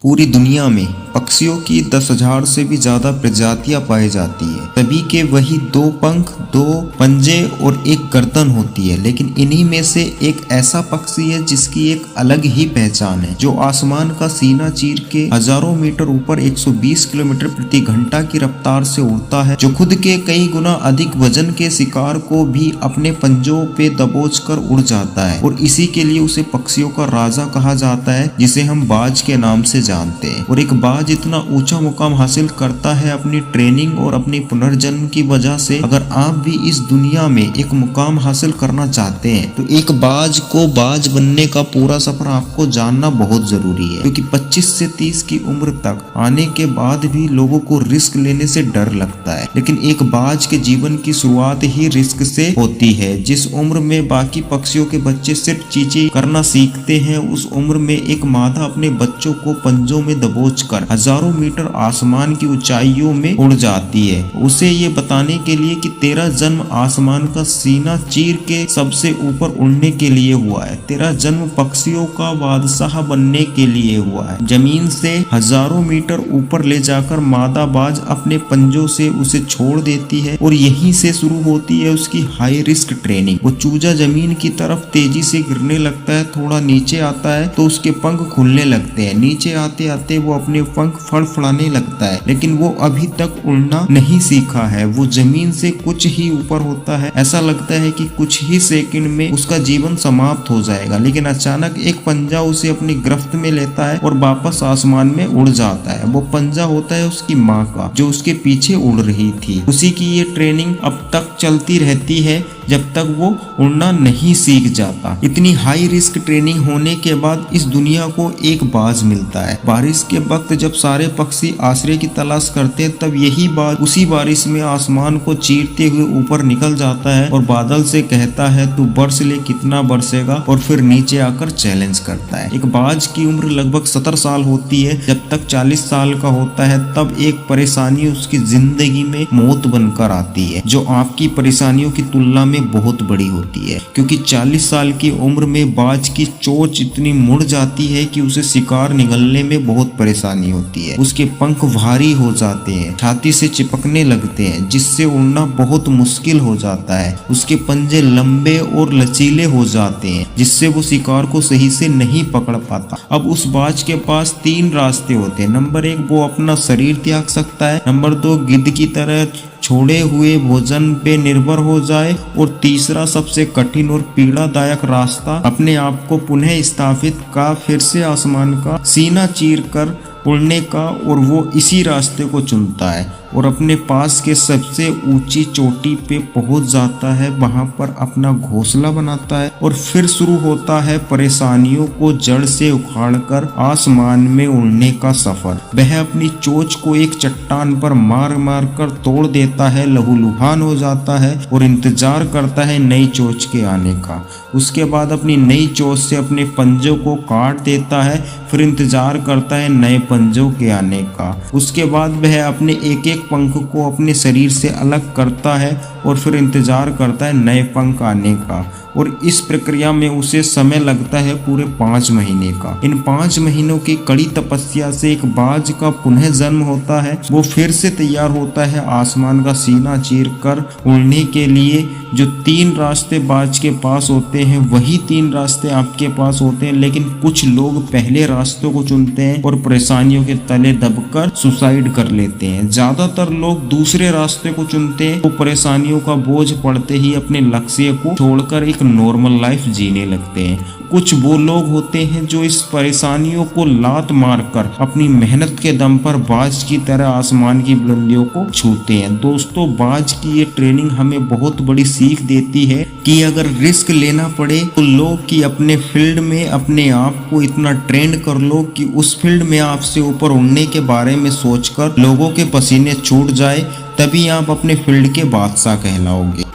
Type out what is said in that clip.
पूरी दुनिया में पक्षियों की 10,000 से भी ज्यादा प्रजातियां पाई जाती है। सभी के वही 2 पंख, 2 पंजे और एक गर्दन होती है, लेकिन इन्हीं में से एक ऐसा पक्षी है जिसकी एक अलग ही पहचान है, जो आसमान का सीना चीर के हजारों मीटर ऊपर 120 किलोमीटर प्रति घंटा की रफ्तार से उड़ता है, जो खुद के कई गुना अधिक वजन के शिकार को भी अपने पंजों पे दबोच कर उड़ जाता है। और इसी के लिए उसे पक्षियों का राजा कहा जाता है, जिसे हम बाज के नाम से जानते हैं। और एक बाज इतना ऊंचा मुकाम हासिल करता है अपनी ट्रेनिंग और अपनी पुनर्जन्म की वजह से। अगर आप भी इस दुनिया में एक मुकाम हासिल करना चाहते हैं तो एक बाज को बाज बनने का पूरा सफर आपको जानना बहुत जरूरी है, क्योंकि 25 से 30 की उम्र तक आने के बाद भी लोगों को रिस्क लेने से डर लगता है, लेकिन एक बाज के जीवन की शुरुआत ही रिस्क से होती है। जिस उम्र में बाकी पक्षियों के बच्चे सिर्फ चींची करना सीखते हैं, उस उम्र में एक मादा अपने बच्चों को पंजों में दबोचकर हजारों मीटर आसमान की ऊंचाइयों में उड़ जाती है, उसे ये बताने के लिए कि तेरा जन्म आसमान का सीना चीर के सबसे ऊपर उड़ने के लिए हुआ है। तेरा जन्म पक्षियों का बादशाह बनने के लिए हुआ है। जमीन से हजारों मीटर ऊपर ले जाकर मादा बाज अपने पंजों से उसे छोड़ देती है और यहीं से शुरू होती है उसकी हाई रिस्क ट्रेनिंग। वो चूजा जमीन की तरफ तेजी से गिरने लगता है, थोड़ा नीचे आता है तो उसके पंख खुलने लगते हैं। नीचे आते आते वो अपने पंख फड़फड़ाने लगता है, लेकिन वो अभी तक उड़ना नहीं सीखा है। वो जमीन से कुछ ही ऊपर होता है, ऐसा लगता है कि कुछ ही सेकंड में उसका जीवन समाप्त हो जाएगा, लेकिन अचानक एक पंजा उसे अपनी गिरफ्त में लेता है और वापस आसमान में उड़ जाता है। वो पंजा होता है उसकी माँ का, जो उसके पीछे उड़ रही थी। उसी की ये ट्रेनिंग अब तक चलती रहती है जब तक वो उड़ना नहीं सीख जाता। इतनी हाई रिस्क ट्रेनिंग होने के बाद इस दुनिया को एक बाज मिलता है। बारिश के वक्त जब सारे पक्षी आश्रय की तलाश करते हैं, तब यही बाज उसी बारिश में आसमान को चीरते हुए ऊपर निकल जाता है और बादल से कहता है तू बरस ले, कितना बरसेगा, और फिर नीचे आकर चैलेंज करता है। एक बाज की उम्र लगभग 70 साल होती है। जब तक 40 साल का होता है तब एक परेशानी उसकी जिंदगी में मौत बनकर आती है, जो आपकी परेशानियों की तुलना में बहुत बड़ी होती है, क्योंकि 40 साल की उम्र में बाज की चोंच इतनी मुड़ जाती है कि उसे शिकार निगलने में बहुत परेशानी होती है। उसके पंख भारी हो जाते हैं, छाती से चिपकने लगते हैं, जिससे उड़ना बहुत मुश्किल हो जाता है। उसके पंजे लंबे और लचीले हो जाते हैं, जिससे वो शिकार को सही से नहीं पकड़ पाता। अब उस बाज के पास 3 रास्ते होते हैं। नंबर 1, वो अपना शरीर त्याग सकता है। नंबर 2, गिद्ध की तरह छोड़े हुए भोजन पे निर्भर हो जाए। और तीसरा, सबसे कठिन और पीड़ादायक रास्ता, अपने आप को पुनः स्थापित का, फिर से आसमान का सीना चीर कर उड़ने का। और वो इसी रास्ते को चुनता है और अपने पास के सबसे ऊंची चोटी पे पहुंच जाता है। वहां पर अपना घोंसला बनाता है और फिर शुरू होता है परेशानियों को जड़ से उखाड़कर आसमान में उड़ने का सफर। वह अपनी चोंच को एक चट्टान पर मार मार कर तोड़ देता है, लहूलुहान हो जाता है और इंतजार करता है नई चोंच के आने का। उसके बाद अपनी नई चोंच से अपने पंजों को काट देता है, फिर इंतजार करता है नए पंजों के आने का। उसके बाद वह अपने एक एक पंख को अपने शरीर से अलग करता है और फिर इंतजार करता है नए पंख आने का। और इस प्रक्रिया में उसे समय लगता है पूरे 5 महीने का। इन 5 महीनों की कड़ी तपस्या से एक बाज का पुनः जन्म होता है। वो फिर से तैयार होता है आसमान का सीना चीर कर उड़ने के लिए। जो 3 रास्ते बाज के पास होते हैं, वही 3 रास्ते आपके पास होते हैं, लेकिन कुछ लोग पहले रास्तों को चुनते हैं और परेशानियों के तले दबकर सुसाइड कर लेते हैं। ज्यादातर लोग दूसरे रास्ते को चुनते हैं, वो परेशानियों का बोझ पड़ते ही अपने लक्ष्य को छोड़कर एक नॉर्मल लाइफ जीने लगते हैं। कुछ वो लोग होते हैं जो इस परेशानियों को लात मारकर अपनी मेहनत के दम पर बाज की तरह आसमान की बुलंदियों को छूते हैं। दोस्तों, बाज की ये ट्रेनिंग हमें बहुत बड़ी सीख देती है कि अगर रिस्क लेना पड़े तो लो कि अपने फील्ड में अपने आप को इतना ट्रेंड कर लो कि उस फील्ड में आपसे ऊपर उड़ने के बारे में सोचकर लोगों के पसीने छूट जाए, तभी आप अपने फील्ड के बादशाह कहलाओगे।